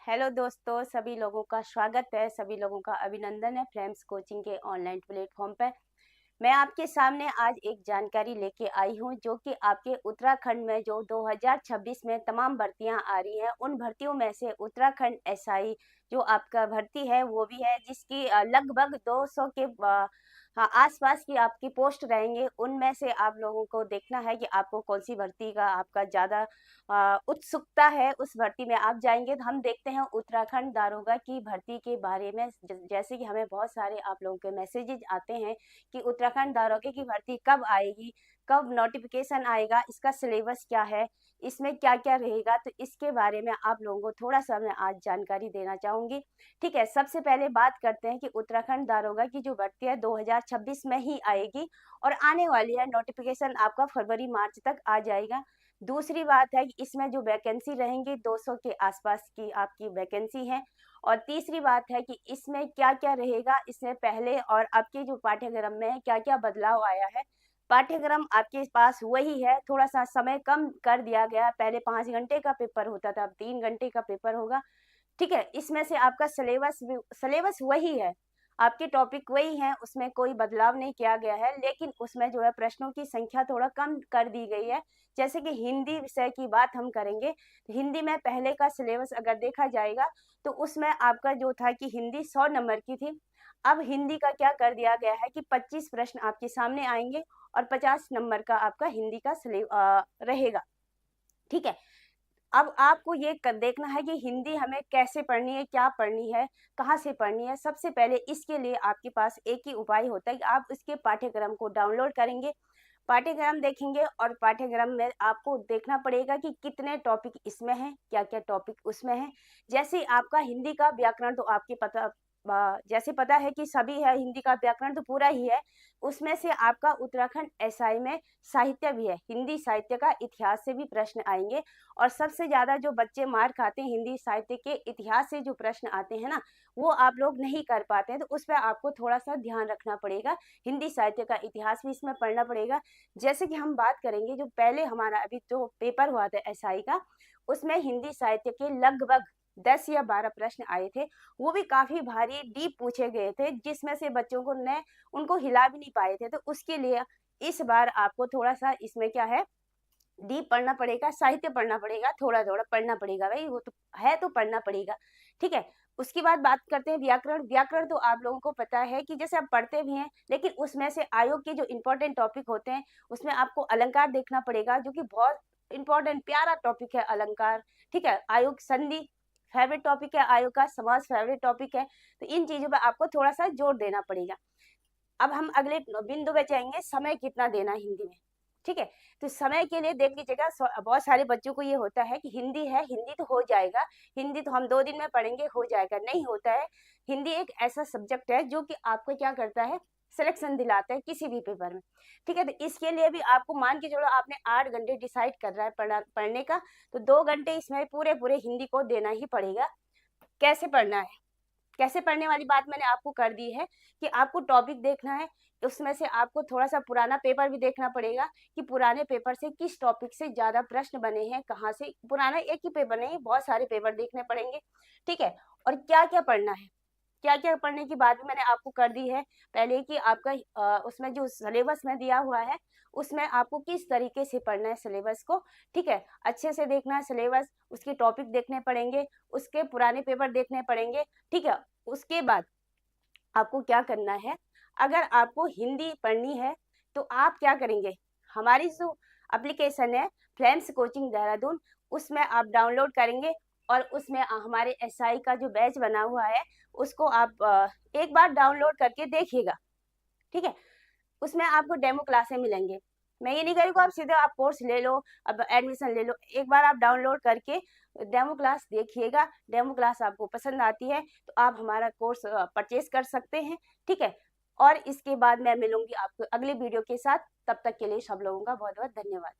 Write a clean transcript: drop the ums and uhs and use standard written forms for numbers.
Hello दोस्तों, सभी लोगों का स्वागत है, सभी लोगों का अभिनंदन है फ्लेम्स कोचिंग के ऑनलाइन प्लेटफॉर्म पर। मैं आपके सामने आज एक जानकारी लेके आई हूँ जो कि आपके उत्तराखंड में जो 2026 में तमाम भर्तियां आ रही हैं, उन भर्तियों में से उत्तराखंड एसआई जो आपका भर्ती है वो भी है, जिसकी लगभग 200 के हाँ, आसपास की आपकी पोस्ट रहेंगे। उनमें से आप लोगों को देखना है कि आपको कौन सी भर्ती का आपका ज़्यादा उत्सुकता है, उस भर्ती में आप जाएंगे। तो हम देखते हैं उत्तराखंड दारोगा की भर्ती के बारे में। जैसे कि हमें बहुत सारे आप लोगों के मैसेजेस आते हैं कि उत्तराखंड दारोगा की भर्ती कब आएगी, कब नोटिफिकेशन आएगा, इसका सिलेबस क्या है, इसमें क्या क्या रहेगा। तो इसके बारे में आप लोगों को थोड़ा सा मैं आज जानकारी देना चाहूंगी। ठीक है, सबसे पहले बात करते हैं कि उत्तराखंड दारोगा की जो भर्ती है 2026 में ही आएगी और आने वाली है। नोटिफिकेशन आपका फरवरी मार्च तक आ जाएगा। दूसरी बात है कि इसमें जो वैकेंसी रहेंगी 200 के आसपास की आपकी वैकेंसी है। और तीसरी बात है कि इसमें क्या क्या रहेगा, इसमें पहले और अब के जो पाठ्यक्रम में क्या क्या बदलाव आया है। पाठ्यक्रम आपके पास वही है, थोड़ा सा समय कम कर दिया गया। पहले 5 घंटे का पेपर होता था, अब 3 घंटे का पेपर होगा। ठीक है, इसमें से आपका सिलेबस वही है, आपके टॉपिक वही हैं, उसमें कोई बदलाव नहीं किया गया है। लेकिन उसमें जो है प्रश्नों की संख्या थोड़ा कम कर दी गई है। जैसे कि हिंदी विषय की बात हम करेंगे तो हिंदी में पहले का सिलेबस अगर देखा जाएगा तो उसमें आपका जो था कि हिंदी 100 नंबर की थी। अब हिंदी का क्या कर दिया गया है कि 25 प्रश्न आपके सामने आएंगे और 50 नंबर का आपका हिंदी का रहेगा। ठीक है, अब आपको ये देखना है कि हिंदी हमें कैसे पढ़नी है, क्या पढ़नी है, कहाँ से पढ़नी है। सबसे पहले इसके लिए आपके पास एक ही उपाय होता है कि आप इसके पाठ्यक्रम को डाउनलोड करेंगे, पाठ्यक्रम देखेंगे और पाठ्यक्रम में आपको देखना पड़ेगा कि कितने टॉपिक इसमें हैं, क्या क्या टॉपिक उसमें हैं। जैसे आपका हिंदी का व्याकरण तो आपके पता जैसे पता है कि सभी है, हिंदी का व्याकरण तो पूरा ही है। उसमें से आपका उत्तराखंड एसआई में साहित्य भी है, हिंदी साहित्य का इतिहास से भी प्रश्न आएंगे। और सबसे ज्यादा जो बच्चे मार खाते हैं हिंदी साहित्य के इतिहास से जो प्रश्न आते हैं ना, वो आप लोग नहीं कर पाते हैं। तो उस पर आपको थोड़ा सा ध्यान रखना पड़ेगा, हिंदी साहित्य का इतिहास भी इसमें पढ़ना पड़ेगा। जैसे कि हम बात करेंगे जो पहले हमारा अभी जो पेपर हुआ था एसआई का, उसमें हिंदी साहित्य के लगभग 10 या 12 प्रश्न आए थे। वो भी काफी भारी डीप पूछे गए थे, जिसमें से बच्चों को ने उनको हिला भी नहीं पाए थे। तो उसके लिए इस बार आपको थोड़ा सा इसमें क्या है, डीप पढ़ना पड़ेगा, साहित्य पढ़ना पड़ेगा, थोड़ा थोड़ा पढ़ना पड़ेगा भाई, वो तो है तो पढ़ना पड़ेगा। ठीक है, उसके बाद बात करते हैं व्याकरण। व्याकरण तो आप लोगों को पता है कि जैसे आप पढ़ते भी हैं, लेकिन उसमें से आयोग के जो इंपॉर्टेंट टॉपिक होते हैं उसमें आपको अलंकार देखना पड़ेगा, जो कि बहुत इंपॉर्टेंट प्यारा टॉपिक है अलंकार। ठीक है, आयोग संधि फेवरेट टॉपिक है, आयोग का समाज फेवरेट टॉपिक है। तो इन चीजों पर आपको थोड़ा सा जोर देना पड़ेगा। अब हम अगले बिंदु पे जाएंगे, समय कितना देना है हिंदी में। ठीक है, तो समय के लिए देख लीजिएगा। बहुत सारे बच्चों को ये होता है कि हिंदी है, हिंदी तो हो जाएगा, हिंदी तो हम 2 दिन में पढ़ेंगे, हो जाएगा। नहीं होता है। हिंदी एक ऐसा सब्जेक्ट है जो कि आपको क्या करता है, सिलेक्शन दिलाता है किसी भी पेपर में। ठीक है, तो इसके लिए भी आपको मान के चलो आपने 8 घंटे डिसाइड कर रहा है पढ़ने का, तो 2 घंटे इसमें पूरे पूरे हिंदी को देना ही पड़ेगा। कैसे पढ़ना है, कैसे पढ़ने वाली बात मैंने आपको कर दी है कि आपको टॉपिक देखना है। उसमें से आपको थोड़ा सा पुराना पेपर भी देखना पड़ेगा कि पुराने पेपर से किस टॉपिक से ज्यादा प्रश्न बने हैं, कहाँ से। पुराना एक ही पेपर नहीं, बहुत सारे पेपर देखने पड़ेंगे। ठीक है, और क्या क्या पढ़ना है, क्या क्या पढ़ने की बात भी मैंने आपको कर दी है पहले कि आपका उसमें जो सिलेबस में दिया हुआ है उसमें आपको किस तरीके से पढ़ना है सिलेबस को। ठीक है, अच्छे से देखना है सिलेबस, उसके टॉपिक देखने पड़ेंगे, उसके पुराने पेपर देखने पड़ेंगे। ठीक है, उसके बाद आपको क्या करना है, अगर आपको हिंदी पढ़नी है तो आप क्या करेंगे, हमारी जो एप्लीकेशन है फ्लेम्स कोचिंग देहरादून, उसमें आप डाउनलोड करेंगे और उसमें हमारे एसआई का जो बैच बना हुआ है उसको आप एक बार डाउनलोड करके देखिएगा। ठीक है, उसमें आपको डेमो क्लासें मिलेंगे। मैं ये नहीं करूँगा आप सीधे आप कोर्स ले लो, अब एडमिशन ले लो। एक बार आप डाउनलोड करके डेमो क्लास देखिएगा, डेमो क्लास आपको पसंद आती है तो आप हमारा कोर्स परचेज कर सकते हैं। ठीक है, और इसके बाद मैं मिलूंगी आपको अगले वीडियो के साथ। तब तक के लिए सब लोगों का बहुत बहुत धन्यवाद।